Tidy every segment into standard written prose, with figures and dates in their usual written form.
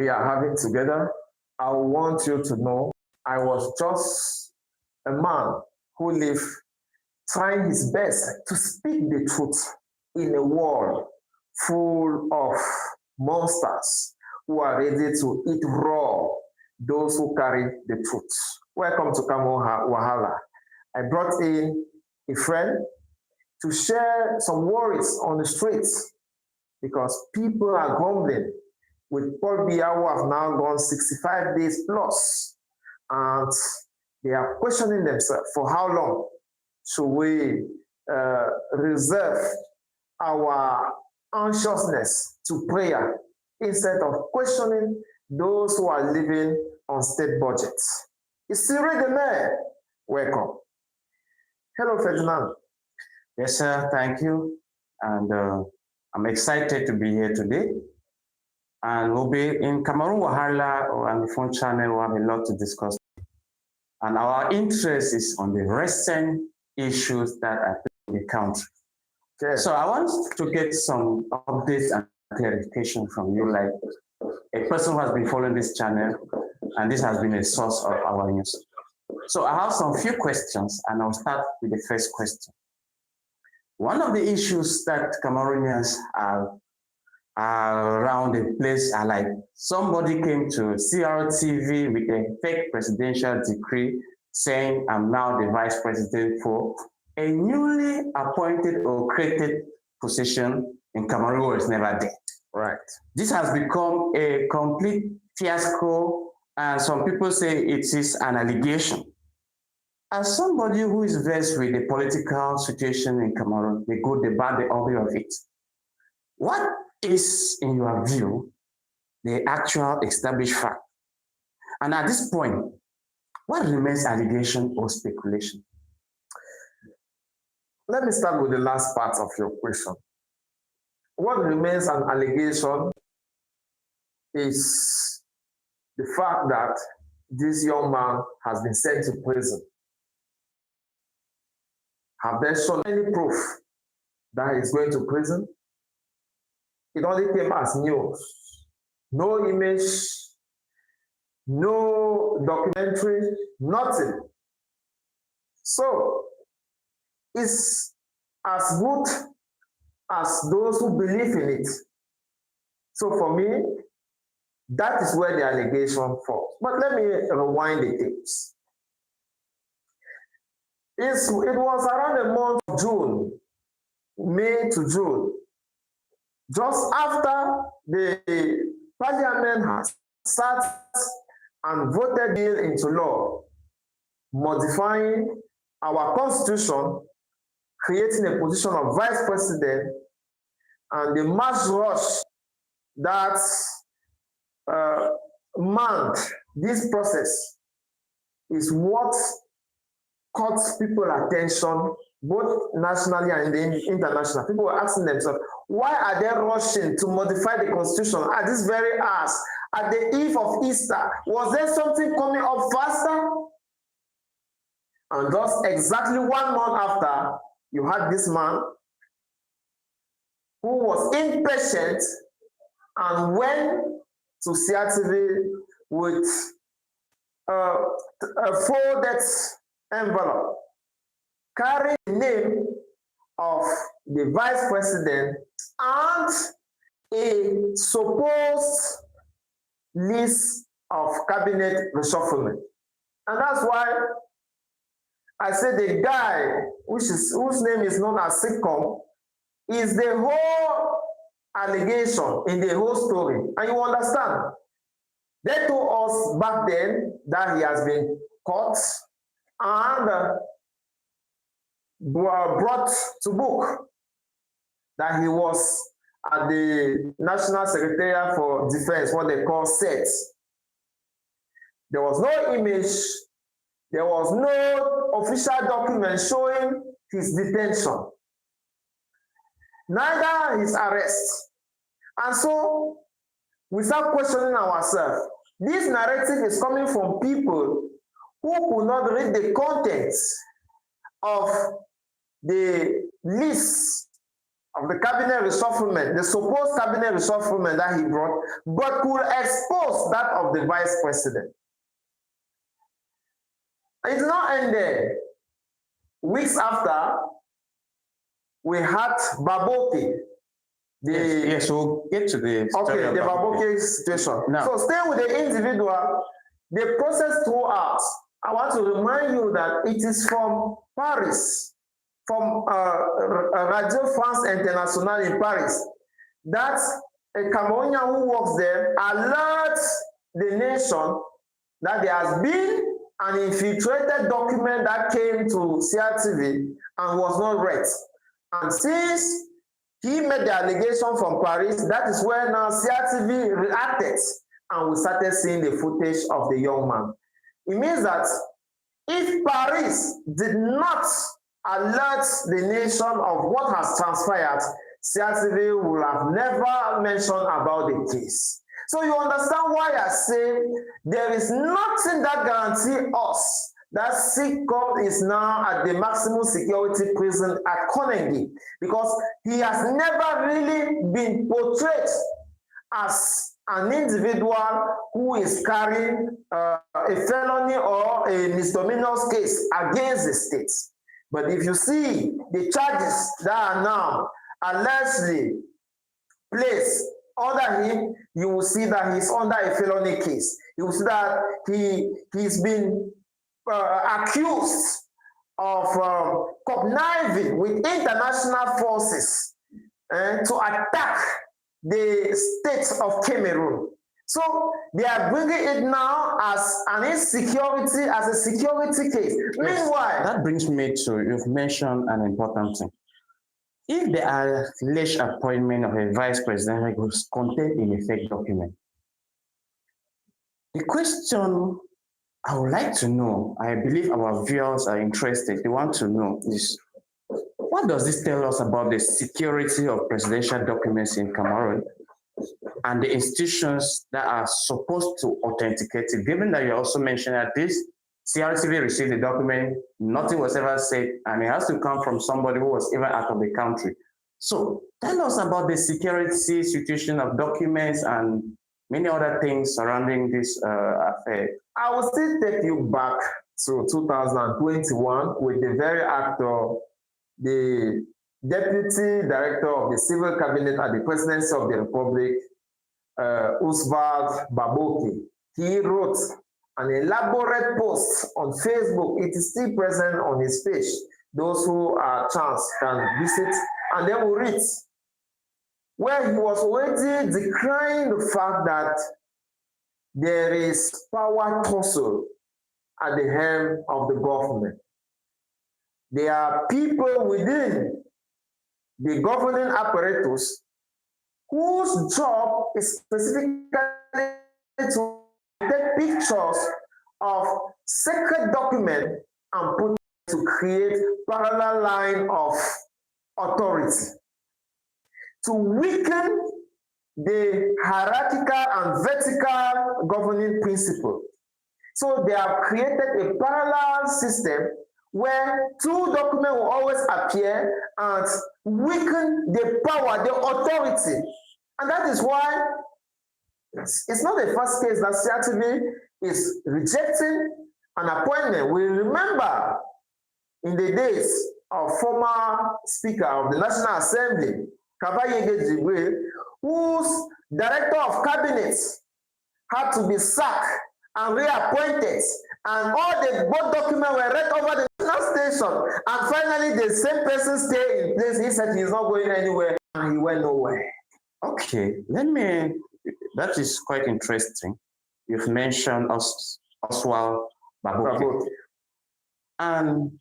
we are having together, I want you to know I was just a man who lived trying his best to speak the truth in a world full of monsters who are ready to eat raw those who carry the truth. Welcome to Cameroon Wahala. I brought in a friend to share some worries on the streets because people are grumbling with Paul Biya, who have now gone 65 days plus, and they are questioning themselves for how long should we reserve our anxiousness to prayer instead of questioning those who are living on state budgets. It's Cyril the man. Welcome. Hello, Ferdinand. Yes, sir. Thank you. And I'm excited to be here today. And we'll be in Cameroon Wahala on the phone channel. We'll have a lot to discuss. And our interest is on the recent issues that are in the country. Okay. So I want to get some updates and clarification from you, like a person who has been following this channel, and this has been a source of our news. So I have some few questions, and I'll start with the first question. One of the issues that Cameroonians are around the place are like somebody came to CRTV with a fake presidential decree saying I'm now the vice president for a newly appointed or created position in Cameroon where it's never there. Right. This has become a complete fiasco, and some people say it is an allegation. As somebody who is versed with the political situation in Cameroon, the good, the bad, the ugly of it, what is, in your view, the actual established fact? And at this point, what remains allegation or speculation? Let me start with the last part of your question. What remains an allegation is the fact that this young man has been sent to prison. Have there shown any proof that he's going to prison? It only came as news. No image, no documentary, nothing. So it's as good as those who believe in it. So for me, that is where the allegation falls. But let me rewind the tapes. It was around the month of June, May to June, just after the parliament has sat and voted bill into law, modifying our constitution, creating a position of vice president, and the mass rush that manned this process is what caught people's attention, both nationally and international. People were asking themselves, why are they rushing to modify the constitution at this very hour, at the eve of Easter? Was there something coming up faster? And just exactly 1 month after, you had this man who was impatient and went to CRTV with a folded envelope carrying the name of the vice president and a supposed list of cabinet reshufflement. And that's why I said the guy whose name is known as sitcom is the whole allegation in the whole story. And you understand, they told us back then that he has been caught and brought to book, that he was at the National Secretariat for Defense, what they call SET. There was no image, there was no official document showing his detention, neither his arrest. And so we start questioning ourselves. This narrative is coming from people who could not read the contents of the list of the cabinet reshufflement, the supposed cabinet reshufflement that he brought, but could expose that of the vice president. It did not end there. Weeks after, we had Baboke. Yes, we'll get to the story okay, the Baboke situation. Now, so stay with the individual, the process throughout. I want to remind you that it is from Paris, from Radio France Internationale in Paris, that a Cameroonian who works there alerts the nation that there has been an infiltrated document that came to CRTV and was not read. And since he made the allegation from Paris, that is where now CRTV reacted and we started seeing the footage of the young man. It means that if Paris did not alert the nation of what has transpired, CRTV would have never mentioned about the case. So you understand why I say there is nothing that guarantees us that Sitcom is now at the maximum security prison at Carnegie, because he has never really been portrayed as an individual who is carrying a felony or a misdemeanor case against the state. But if you see the charges that are now allegedly placed under him, you will see that he's under a felony case. You will see that he's been accused of conniving with international forces to attack the state of Cameroon. So they are bringing it now as an insecurity, as a security case. Yes. Meanwhile, that brings me to, you've mentioned an important thing. If the alleged appointment of a vice president was contained in a fake document, the question I would like to know, I believe our viewers are interested, they want to know is, what does this tell us about the security of presidential documents in Cameroon and the institutions that are supposed to authenticate it? Given that you also mentioned that this CRTV received the document, nothing was ever said, and it has to come from somebody who was even out of the country. So tell us about the security situation of documents and many other things surrounding this affair. I will still take you back to 2021 with the very actor, the Deputy Director of the Civil Cabinet at the Presidency of the Republic, Unanswered Baboki. He wrote an elaborate post on Facebook. It is still present on his page. Those who are chance can visit and they will read, where he was already decrying the fact that there is power tussle at the helm of the government. There are people within the governing apparatus whose job is specifically to take pictures of sacred documents and put to create parallel line of authority, to weaken the hierarchical and vertical governing principle. So they have created a parallel system where two documents will always appear and weaken the power, the authority. And that is why it's not the first case that CRTV is rejecting an appointment. We remember in the days of former Speaker of the National Assembly, whose Director of Cabinet had to be sacked and reappointed, and all the board documents were read over the national station, and finally the same person stayed in place. He said he's not going anywhere, and he went nowhere. Okay, that is quite interesting. You've mentioned Oswald Baboke. And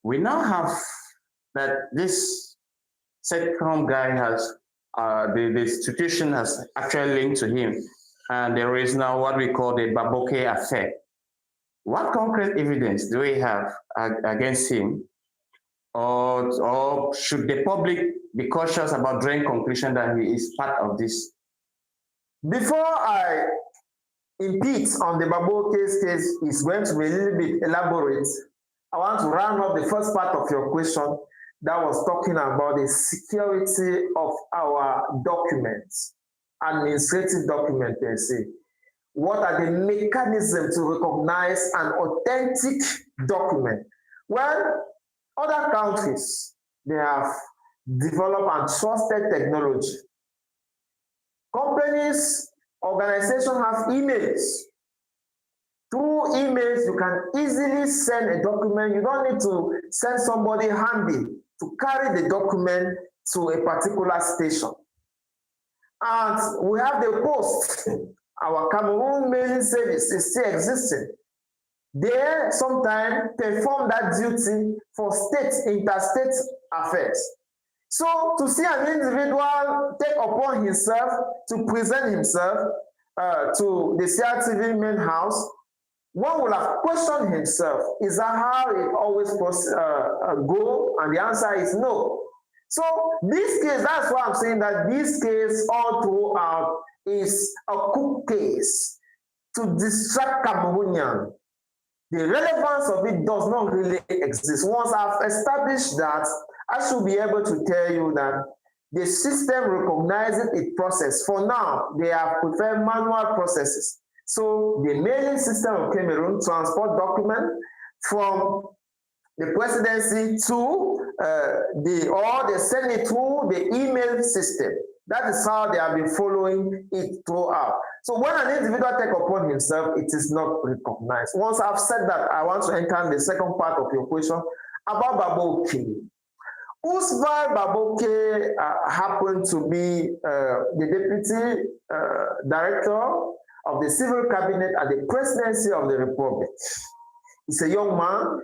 we now have that this second guy has, the institution has actually linked to him. And there is now what we call the Baboke affair. What concrete evidence do we have against him? Or should the public be cautious about drawing conclusion that he is part of this? Before I impede on the Baboke case, is going to be a little bit elaborate. I want to round up the first part of your question that was talking about the security of our documents, administrative document, they say. What are the mechanisms to recognize an authentic document? Well, other countries, they have developed and trusted technology. Companies, organizations have emails. Through emails, you can easily send a document. You don't need to send somebody handy to carry the document to a particular station. And we have the post. Our Cameroon mailing service is still existing. They sometimes perform that duty for interstate affairs. So to see an individual take upon himself to present himself to the CRTV main house, one will have questioned himself, is that how it always go? And the answer is no. So this case, that's why I'm saying that this case all throughout is a cook case to distract Cameroonians. The relevance of it does not really exist. Once I've established that, I should be able to tell you that the system recognizes its process. For now, they have preferred manual processes. So the mailing system of Cameroon transport documents from the presidency to they send it through the email system. That is how they have been following it throughout. So when an individual takes upon himself, it is not recognized. Once I've said that, I want to enter the second part of your question about Baboke. Usval Baboke happened to be the deputy director of the civil cabinet at the presidency of the republic. He's a young man.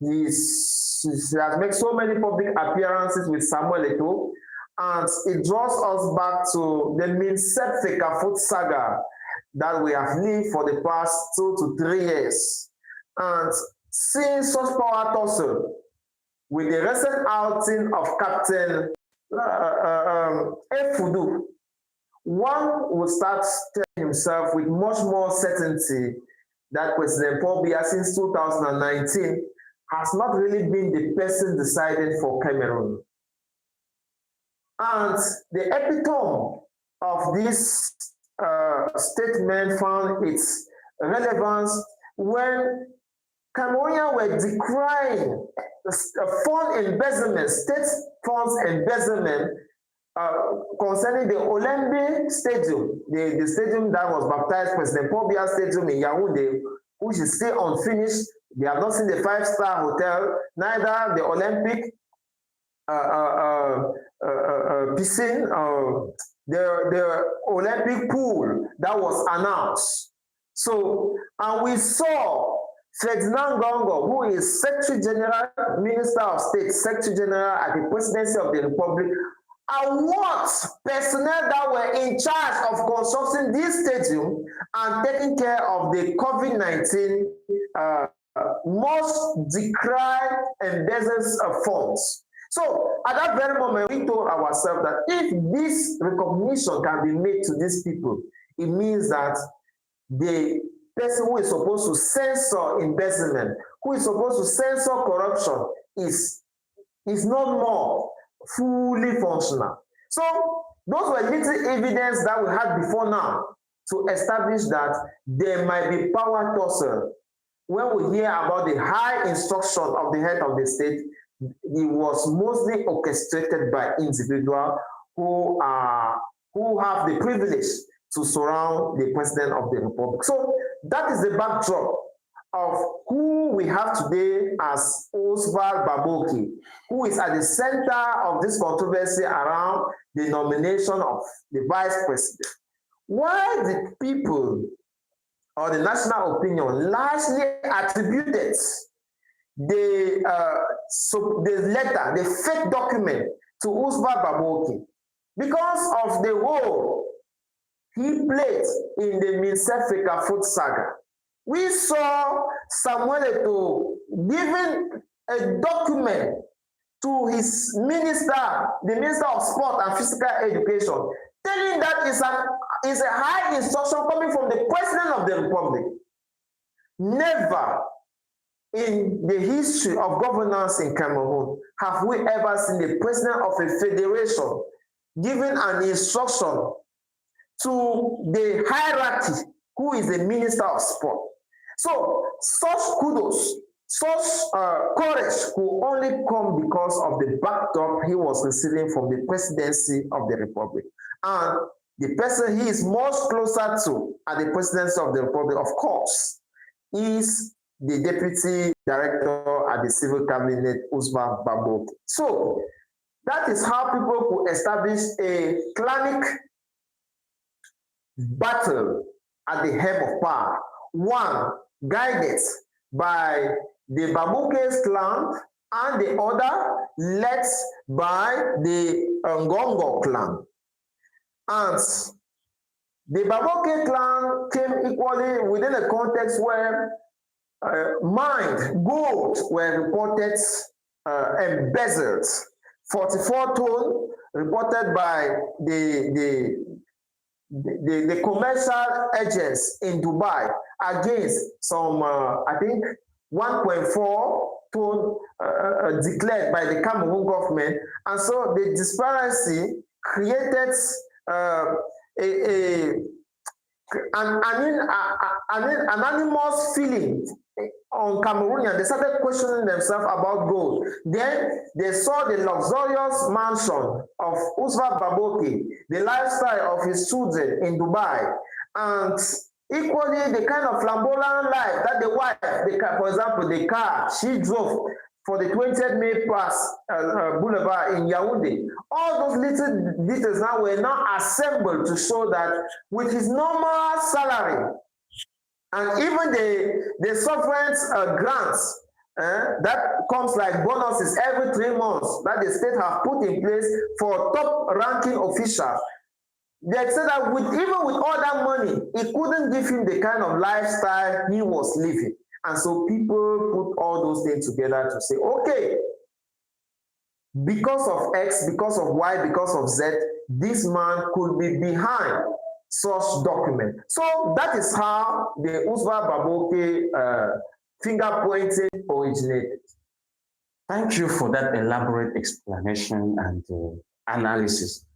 He has made so many public appearances with Samuel Eto'o, and it draws us back to the Fako saga that we have lived for the past 2 to 3 years. And seeing such power tussle with the recent outing of Captain Efudu, one will start telling himself with much more certainty that President Paul Biya since 2019 has not really been the person deciding for Cameroon. And the epitome of this statement found its relevance when Cameroonians were decrying fund embezzlement, state funds embezzlement concerning the Olympic Stadium, the stadium that was baptized President Paul Biya Stadium in Yaoundé, which is still unfinished. They have not seen the 5-star hotel, neither the Olympic piscine, the Olympic pool that was announced. So, and we saw Ferdinand Gongo, who is Secretary General, Minister of State, Secretary General at the Presidency of the Republic, award personnel that were in charge of constructing this stadium and taking care of the COVID-19 most decried embezzles of funds. So at that very moment, we told ourselves that if this recognition can be made to these people, it means that the person who is supposed to censor embezzlement, who is supposed to censor corruption, is no more fully functional. So those were little evidence that we had before now to establish that there might be power tussle. When we hear about the high instruction of the head of the state, it was mostly orchestrated by individuals who have the privilege to surround the president of the republic. So that is the backdrop of who we have today as Usval Baboke, who is at the center of this controversy around the nomination of the vice president. Why did people or the national opinion largely attributed the letter, the fake document to Usval Baboke? Because of the role he played in the Fako saga. We saw Samuel Eto'o giving a document to his minister, the Minister of Sport and Physical Education, telling that is a high instruction coming from the President of the Republic. Never in the history of governance in Cameroon have we ever seen the president of a federation giving an instruction to the hierarchy, who is the minister of sport? So such kudos, such courage could only come because of the backdrop he was receiving from the presidency of the republic. And the person he is most closer to at the presidency of the republic, of course, is the deputy director at the civil cabinet, Usman Baboke. So that is how people could establish a clanic battle at the helm of power. One guided by the Baboke's clan and the other led by the Ngongo clan. And the Baboke clan came equally within a context where gold were reported embezzled. 44 ton reported by the commercial agents in Dubai against some, I think, 1.4 ton declared by the Cameroon government. And so the disparity created an animus feeling on Cameroonians. They started questioning themselves about gold. Then they saw the luxurious mansion of Usman Baboki, the lifestyle of his children in Dubai, and equally the kind of flamboyant life that the wife, for example, the car she drove for the 20th May Pass Boulevard in Yaoundé. All those little details now were now assembled to show that with his normal salary and even the sovereign's grants that comes like bonuses every 3 months that the state have put in place for top-ranking officials, they said that even with all that money, it couldn't give him the kind of lifestyle he was living. And so people put all those things together to say, okay, because of X, because of Y, because of Z, this man could be behind such document. So that is how the Usman Baboke finger pointing originated. Thank you for that elaborate explanation and analysis.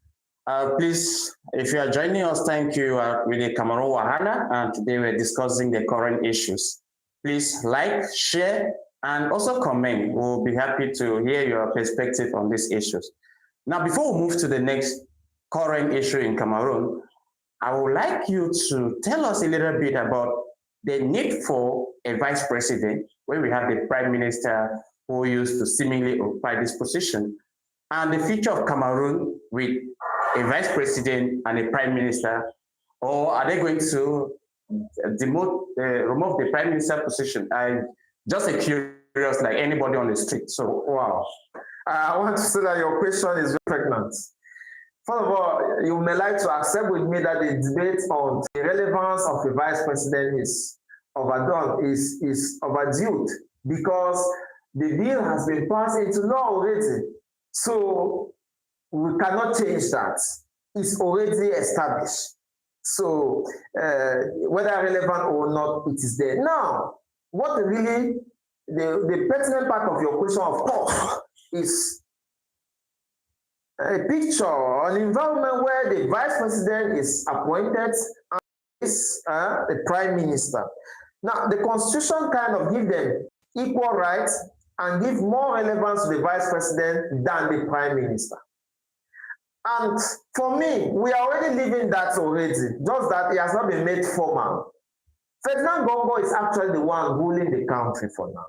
Please, if you are joining us, thank you. With the Cameroon Wahala, and today we're discussing the current issues. Please like, share, and also comment. We'll be happy to hear your perspective on these issues. Now, before we move to the next current issue in Cameroon, I would like you to tell us a little bit about the need for a vice president, where we have the prime minister who used to seemingly occupy this position, and the future of Cameroon with a vice president and a prime minister, or are they going to remove the prime minister position? I'm just curious, like anybody on the street. So, wow. I want to say that your question is very pregnant. First of all, you may like to accept with me that the debate on the relevance of the vice president is overdone, is overdue, because the bill has been passed into law already. So we cannot change that. It's already established. So whether relevant or not, it is there. Now, what really, the pertinent part of your question, of course, is a picture, an environment where the vice president is appointed and is the prime minister. Now, the constitution kind of gives them equal rights and give more relevance to the vice president than the prime minister. And for me, we are already living that already, just that it has not been made formal. Ferdinand Gongo is actually the one ruling the country for now.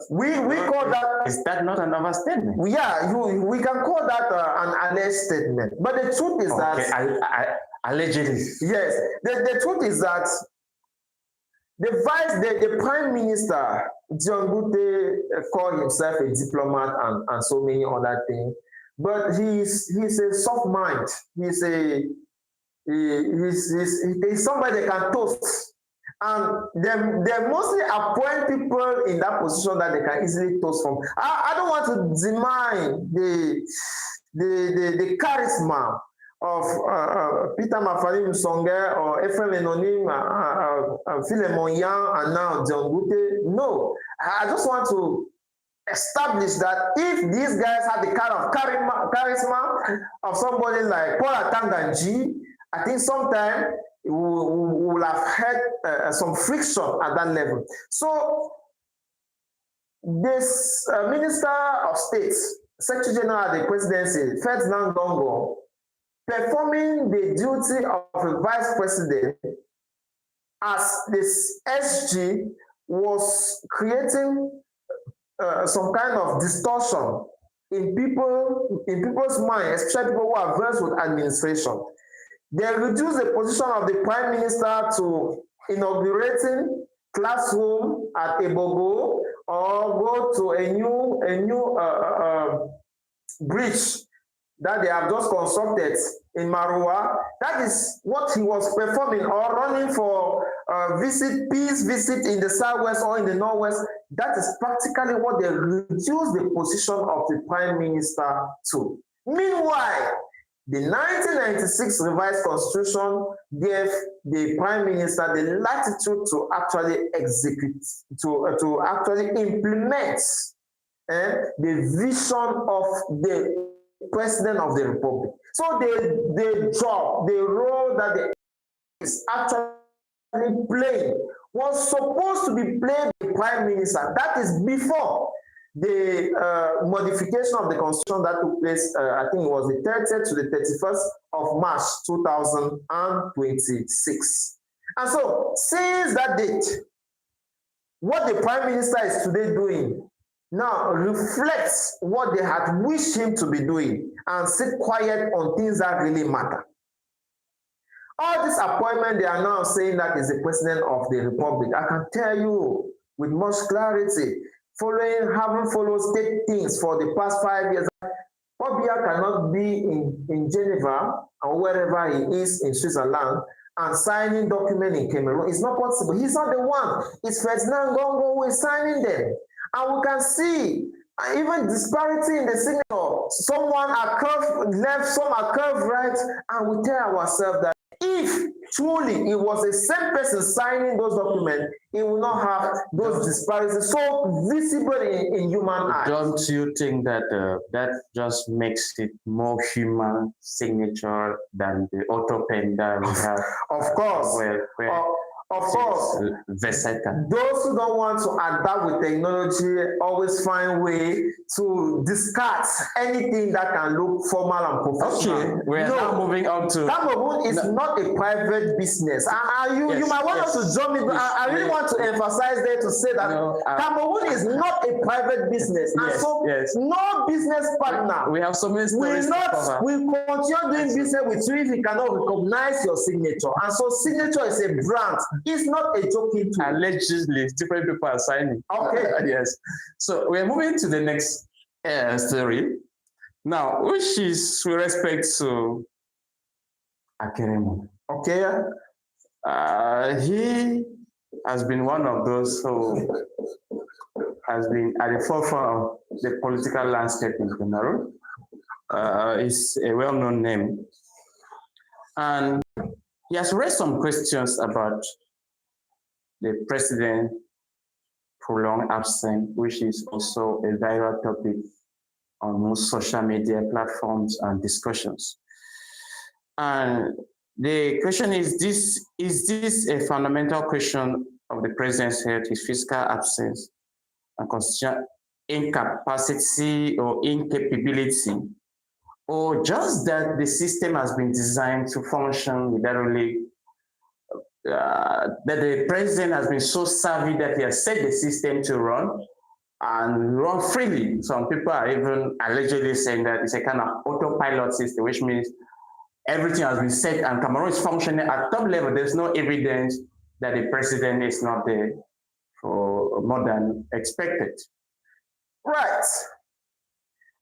We call that... Is that not an overstatement? Yeah, we can call that an alleged statement. But the truth is that... Allegedly. Yes. The truth is that the prime minister, John Gute, called himself a diplomat and so many other things. But he's a soft mind. He's somebody that can toast. And they mostly appoint people in that position that they can easily toast from. I don't want to deny the charisma of Peter Mafari Musonge or Ephraim Enonim, Philemon Yang, and now John Gute. No, I just want to establish that if these guys had the kind of charisma of somebody like Paul Atanganji, I think sometime we will have had some friction at that level. So this Minister of State, Secretary General of the Presidency, Ferdinand Gongo, performing the duty of a vice president as this SG, was creating some kind of distortion in people's minds, especially people who are versed with administration. They reduced the position of the Prime Minister to inaugurating classroom at Ebogo or go to a new bridge that they have just constructed in Marua. That is what he was performing, or running for peace visit in the southwest or in the northwest. That is practically what they reduced the position of the Prime Minister to. Meanwhile, the 1996 revised constitution gave the Prime Minister the latitude to actually execute, to actually implement the vision of the President of the Republic. So the job, the role that the is actually playing was supposed to be played by the Prime Minister. That is before the modification of the Constitution that took place, I think it was the 30th to the 31st of March 2026. And so, since that date, what the Prime Minister is today doing now reflects what they had wished him to be doing, and sit quiet on things that really matter. All this appointment, they are now saying that is the President of the Republic. I can tell you with much clarity, having followed state things for the past 5 years, Obia cannot be in Geneva or wherever he is in Switzerland and signing documents in Cameroon. It's not possible. He's not the one. It's Ferdinand Gongo who is signing them. And we can see even disparity in the signature. Someone are curved left, some are curved right, and we tell ourselves that if truly it was the same person signing those documents, it will not have those disparities so visible in human eyes. Don't you think that that just makes it more human signature than the auto pen that we have? Of course. Of course, versatile. Those who don't want to adapt with technology always find way to discard anything that can look formal and professional. Okay, we are now moving on to... Cameroon is not a private business. You might want us to jump in. I really want to emphasize there to say that Cameroon is not a private business. And so no business partner we have so many stories will continue doing business with you if you cannot recognize your signature. And so signature is a brand. It's not a joking tool. Allegedly, different people are signing. Okay. Yes. So we're moving to the next story now, which is with respect to Akeremo. Okay. He has been one of those who has been at the forefront of the political landscape in Cameroon. He's a well-known name. And he has raised some questions about the president's prolonged absence, which is also a viral topic on most social media platforms and discussions. And the question is this a fundamental question of the president's health, his fiscal absence and constitutional incapacity or incapability, or just that the system has been designed to function without only that the president has been so savvy that he has set the system to run and run freely. Some people are even allegedly saying that it's a kind of autopilot system, which means everything has been set and Cameroon is functioning at top level. There's no evidence that the president is not there for more than expected. Right.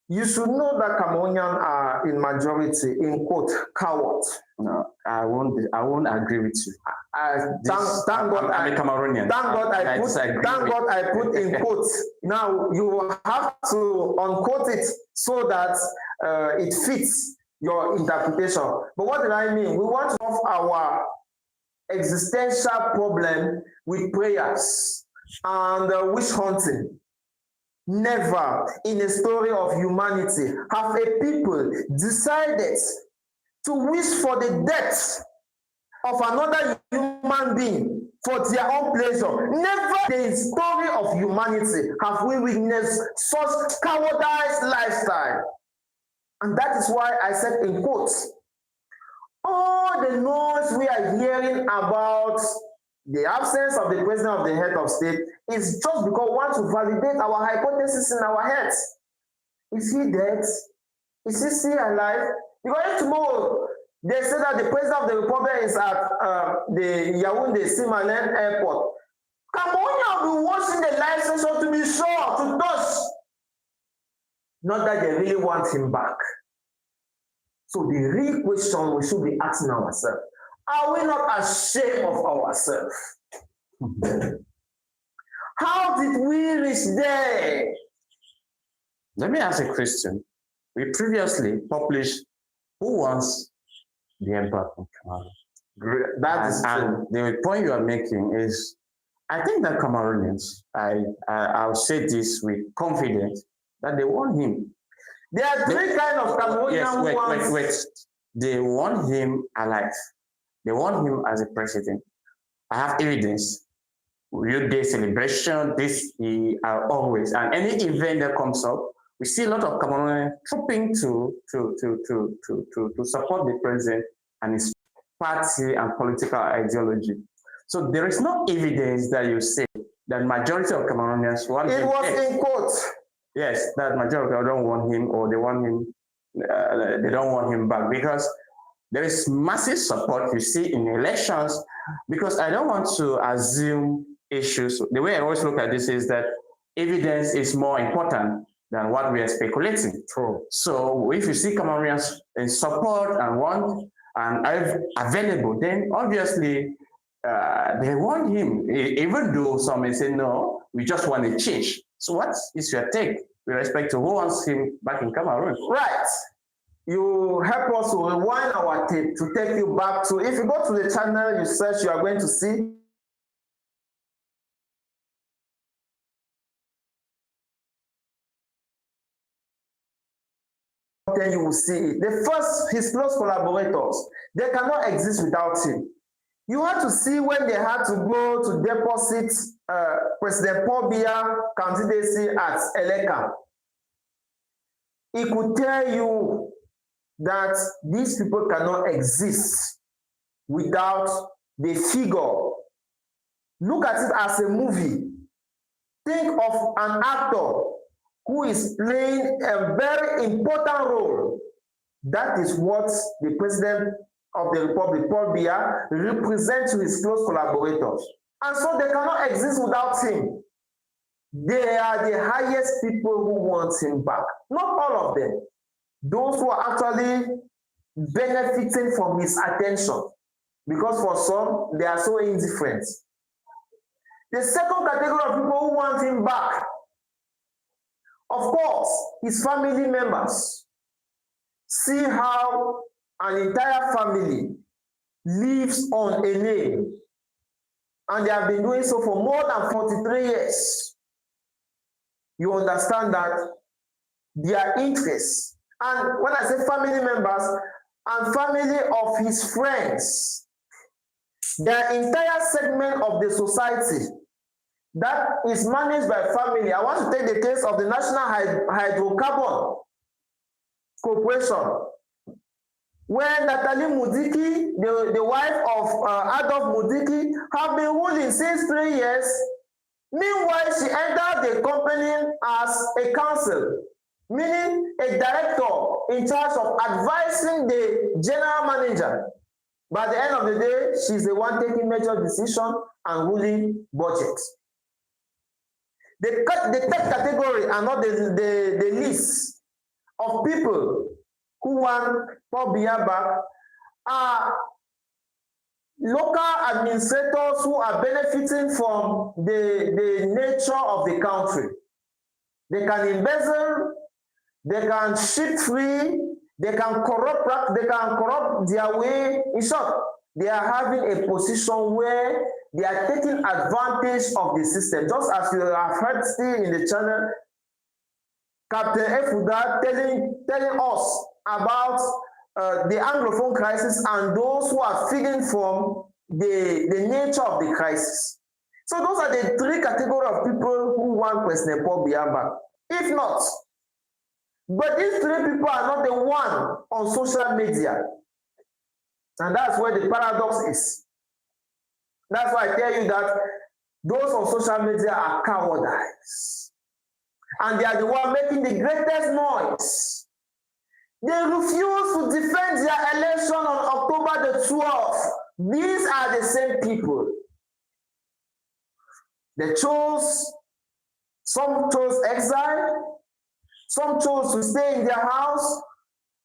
You should know that Cameroonians are in majority, in quote, cowards. No, I won't agree with you. Thank God I'm a Cameroonian. Thank God I put in quotes. Now you will have to unquote it so that it fits your interpretation. But what did I mean? We want to solve our existential problem with prayers and witch hunting. Never in a story of humanity have a people decided to wish for the death of another human being for their own pleasure. Never in the story of humanity have we witnessed such cowardice lifestyle. And that is why I said in quotes, all the noise we are hearing about the absence of the president of the head of state is just because we want to validate our hypothesis in our heads. Is he dead? Is he still alive? Because if tomorrow they say that the president of the republic is at the Yaoundé Simanen airport, Cameroonians will be watching the live session to be sure, to touch. Not that they really want him back. So the real question we should be asking ourselves, are we not ashamed of ourselves? How did we reach there? Let me ask a question. We previously published Who Wants the Emperor from Cameroon? That is and the point you are making is, I think that Cameroonians, I'll say this with confidence, that they want him. There are three kinds of Cameroonians who want. Wait. They want him alive. They want him as a president. I have evidence. Youth Day celebration, this always, and any event that comes up, we see a lot of Cameroonians trooping to support the president and his party and political ideology. So there is no evidence that you say that majority of Cameroonians want him. It was in quotes. Yes, that majority don't want him, or they want him. They don't want him back, because there is massive support you see in elections. Because I don't want to assume issues. The way I always look at this is that evidence is more important than what we are speculating. True. So if you see Cameroonians in support and want and are available, then obviously they want him, even though some may say, no, we just want a change. So what is your take with respect to who wants him back in Cameroon? Right. You help us to rewind our tape to take you back to, if you go to the channel, you search, you are going to see then you will see it. The first, his close collaborators, they cannot exist without him. You have to see when they had to go to deposit President Paul Biya candidacy at Eleka. He could tell you that these people cannot exist without the figure. Look at it as a movie. Think of an actor who is playing a very important role. That is what the president of the republic, Paul Biya, represents to his close collaborators. And so they cannot exist without him. They are the highest people who want him back. Not all of them. Those who are actually benefiting from his attention. Because for some, they are so indifferent. The second category of people who want him back, of course, his family members. See how an entire family lives on a name, and they have been doing so for more than 43 years. You understand that their interests, and when I say family members, and family of his friends, their entire segment of the society that is managed by family. I want to take the case of the National Hydrocarbon Corporation, where Nathalie Mudiki, the wife of Adolf Mudiki, have been ruling since 3 years. Meanwhile, she entered the company as a counsel, meaning a director in charge of advising the general manager. By the end of the day, she's the one taking major decisions and ruling budget. The third category are not the list of people who want Paul Biya back, are local administrators who are benefiting from the nature of the country. They can embezzle, they can ship free, They can corrupt their way. In short, they are having a position where they are taking advantage of the system. Just as you have heard still in the channel, Captain Efuda telling us about the Anglophone crisis and those who are feeding from the nature of the crisis. So those are the three categories of people who want President Paul Biya back. If not, but these three people are not the one on social media. And that's where the paradox is. That's why I tell you that those on social media are cowardice. And they are the one making the greatest noise. They refuse to defend their election on October the 12th. These are the same people. Some chose exile, some chose to stay in their house,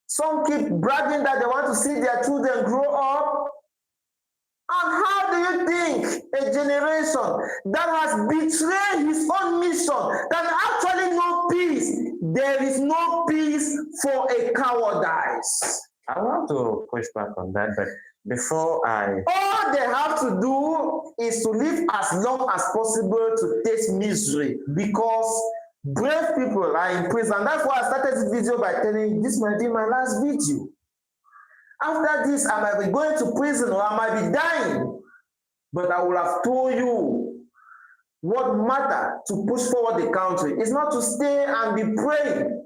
some keep bragging that they want to see their children grow up. And how do you think a generation that has betrayed his own mission can actually know peace? There is no peace for a cowardice. I want to push back on that, but before all they have to do is to live as long as possible to taste misery, because brave people are in prison. That's why I started this video by telling you this might be my last video. After this, I might be going to prison or I might be dying. But I will have told you what matters to push forward the country. It's not to stay and be praying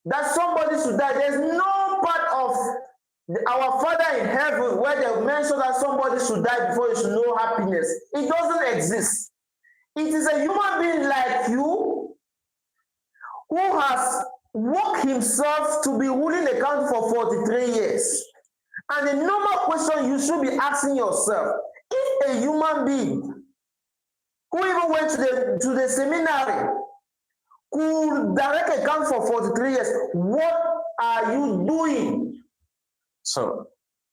that somebody should die. There's no part of our Father in heaven where they mention that somebody should die before you should know happiness. It doesn't exist. It is a human being like you who has worked himself to be ruling the country for 43 years. And the normal question you should be asking yourself, if a human being who even went to the seminary could direct a country for 43 years, what are you doing? So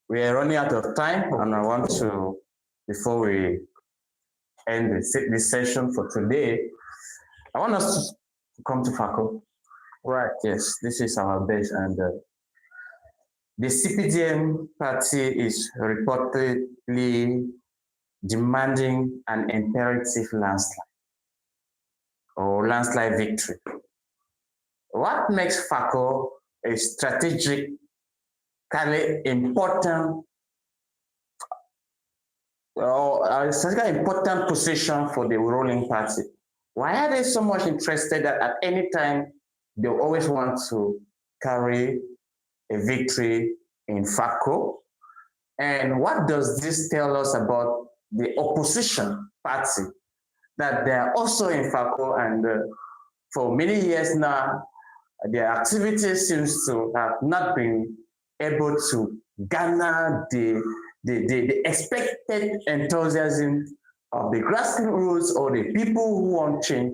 we are running out of time, and I want to, before we end this session for today, I want us to come to Fako. Right. Yes, this is our base, and the CPDM party is reportedly demanding an imperative landslide or landslide victory. What makes Fako a strategically important position for the ruling party? Why are they so much interested that at any time they always want to carry a victory in Fako? And what does this tell us about the opposition party, that they are also in Fako, and for many years now, their activities seems to have not been able to garner the expected enthusiasm of the grassroots or the people who want change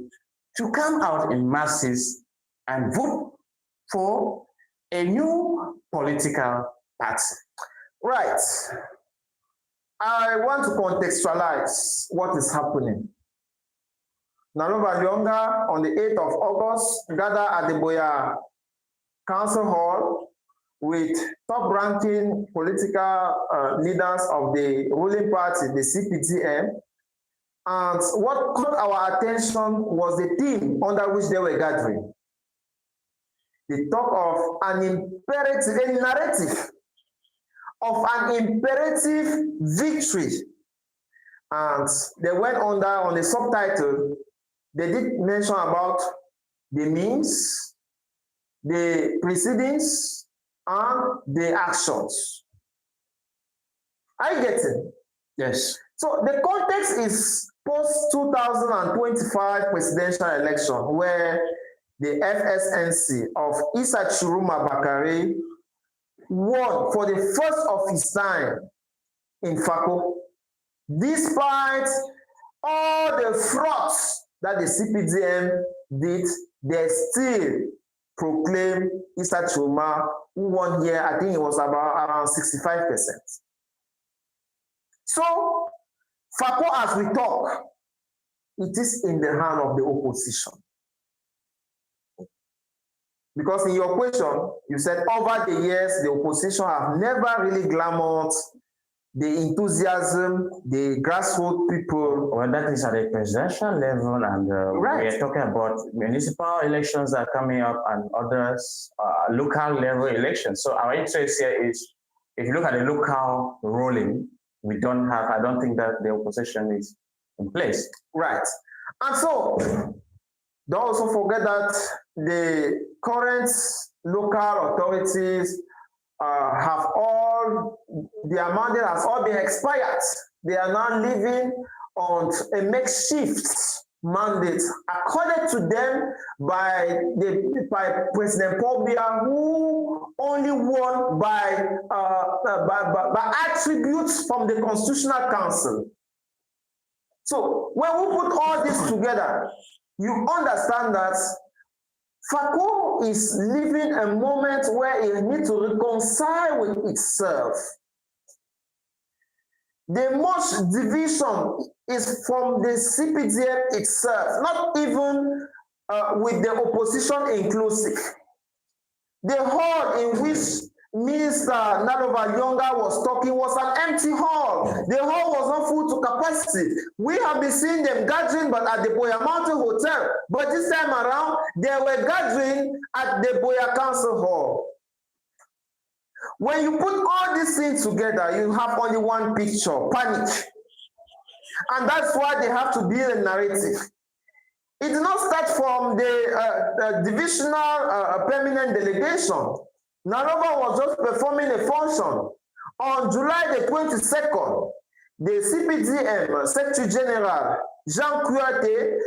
to come out in masses and vote for a new political party. Right. I want to contextualize what is happening. Nalova Lyonga on the 8th of August gathered at the Boya Council Hall with top-ranking political leaders of the ruling party, the CPDM. And what caught our attention was the theme under which they were gathering. The talk of an imperative, a narrative of an imperative victory. And they went on the subtitle, they did mention about the means, the proceedings, and the actions. Are you getting? Yes. So the context is post-2025 presidential election, where the FSNC of Issa Chiruma Bakare won for the first of his time in Fako, despite all the frauds that the CPDM did. They still proclaimed Issa Chiruma, who won here, I think it was about around 65%. So, Fako, as we talk, it is in the hand of the opposition. Because in your question, you said over the years, the opposition have never really glamored the enthusiasm, the grassroots people. Well, that is at the presidential level, and Right. we are talking about municipal elections that are coming up and others, local level elections. So our interest here is, if you look at the local ruling, I don't think that the opposition is in place. Right. And so, don't also forget that the current local authorities have all, their mandate has all been expired. They are now living on a makeshift mandate accorded to them by President Paul Biya, who only won by attributes from the Constitutional Council. So when we put all this together, you understand that Fako is living a moment where it needs to reconcile with itself. The most division is from the CPDM itself, not even with the opposition inclusive. The hall in which Minister Nalova Yonga was talking was an empty hall. The hall was not full to capacity. We have been seeing them gathering, but at the Boya Mountain Hotel. But this time around, they were gathering at the Boya Council Hall. When you put all these things together, you have only one picture: panic. And that's why they have to build a narrative. It did not start from the divisional permanent delegation. Nalova was just performing a function. On July the 22nd, the CPDM Secretary General Jean Kouyaté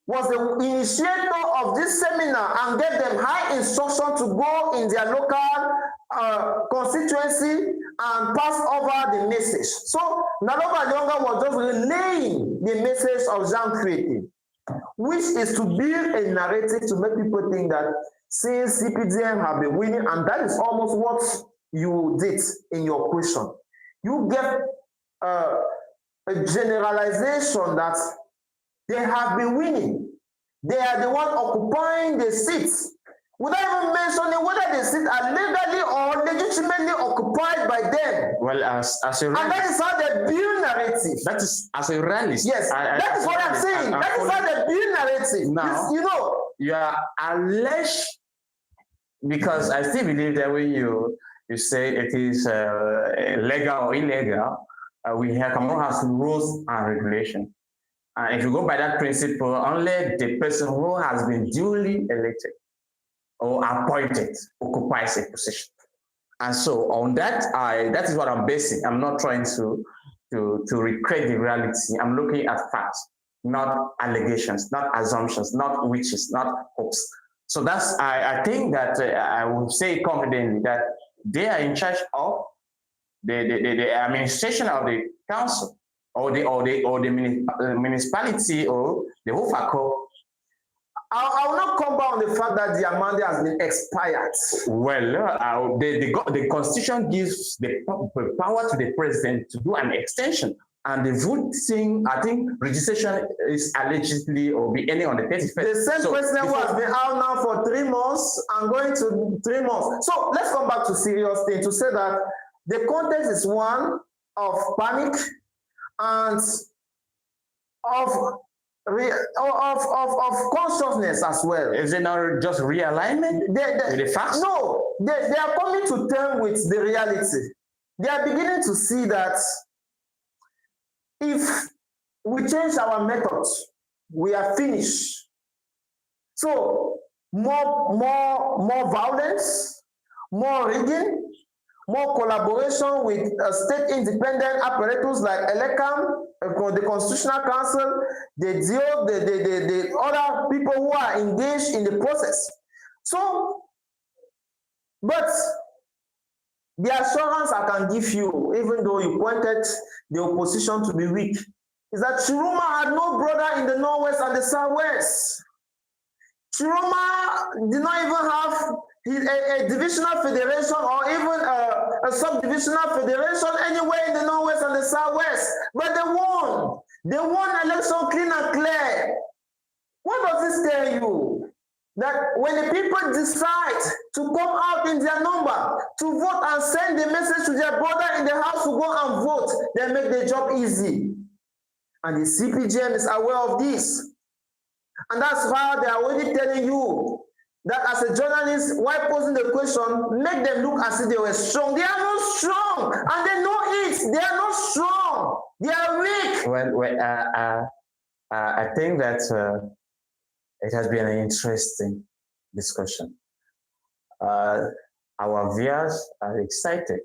was the initiator of this seminar and gave them high instruction to go in their local constituency and pass over the message. So Nalova Yonga was just relaying the message of Jean Kouyaté, which is to build a narrative to make people think that since CPDM have been winning, and that is almost what you did in your question. You gave a generalization that they have been winning. They are the one occupying the seats, without even mentioning whether the seats are legally or legitimately occupied by them. Well, as a realist, and that is how they build narrative. That is as a realist. Yes, that is what I'm saying. That is how they build narrative. Now, you know, you are alleged, because I still believe that when you say it is legal or illegal, we have Cameroon has rules and regulation. And if you go by that principle, only the person who has been duly elected or appointed occupies a position. And so on that, that is what I'm basing. I'm not trying to recreate the reality. I'm looking at facts, not allegations, not assumptions, not wishes, not hopes. So that's, I think that I would say confidently that they are in charge of the administration of the council or the municipality or the whole Fako. I will not come back on the fact that the mandate has been expired. Well, the constitution gives the power to the president to do an extension. And the voting, I think, registration is allegedly or be ending on the 31st. The same president who has been out now for 3 months and going to 3 months. So let's come back to serious thing to say that the context is one of panic and of consciousness as well. Is it not just realignment with the facts? No, they are coming to terms with the reality. They are beginning to see that if we change our methods, we are finished. So more violence, more rigging, more collaboration with state independent apparatus like ELECAM, the Constitutional Council, the other people who are engaged in the process. So, but the assurance I can give you, even though you pointed the opposition to be weak, is that Chiruma had no brother in the Northwest and the Southwest. Chiruma did not even have a divisional federation or even a sub-divisional federation anywhere in the Northwest and the Southwest. But they won. They won election clean and clear. What does this tell you? that when the people decide to come out in their number to vote and send the message to their brother in the house to go and vote, they make the job easy. And the CPGM is aware of this. And that's why they are already telling you that as a journalist, while posing the question, make them look as if they were strong. They are not strong, and they know it. They are not strong. They are weak. Well, I think that it has been an interesting discussion. Our viewers are excited,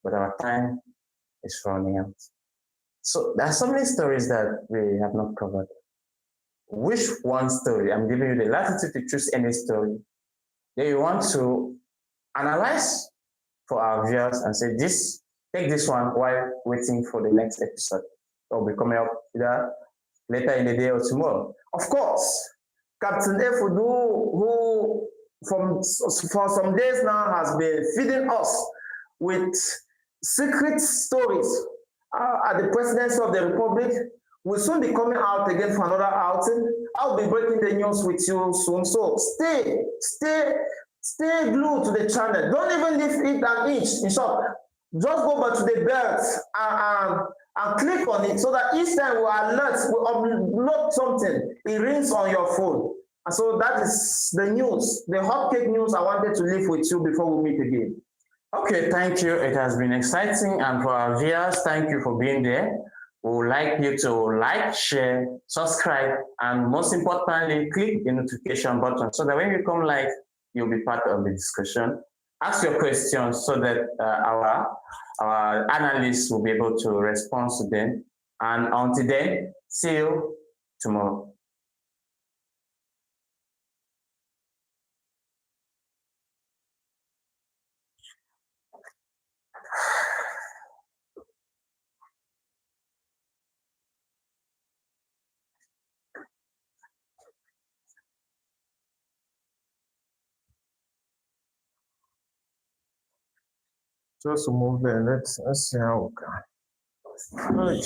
but our time is running out. So there are so many stories that we have not covered. Which one story? I'm giving you the latitude to choose any story that you want to analyze for our viewers and say, take this one while waiting for the next episode. That will be coming up either later in the day or tomorrow. Of course, Captain Efudu, who for some days now has been feeding us with secret stories at the presidency of the Republic, will soon be coming out again for another outing. I'll be breaking the news with you soon. So stay glued to the channel. Don't even lift it an inch. In short, just go back to the belt and click on it so that each time we upload something, it rings on your phone. And so that is the news, the hotcake news I wanted to leave with you before we meet again. Okay, thank you. It has been exciting. And for our viewers, thank you for being there. We would like you to like, share, subscribe, and most importantly, click the notification button so that when we come live, you'll be part of the discussion. Ask your questions so that our analysts will be able to respond to them. And until then, see you tomorrow. Just move there. Let's see how we can.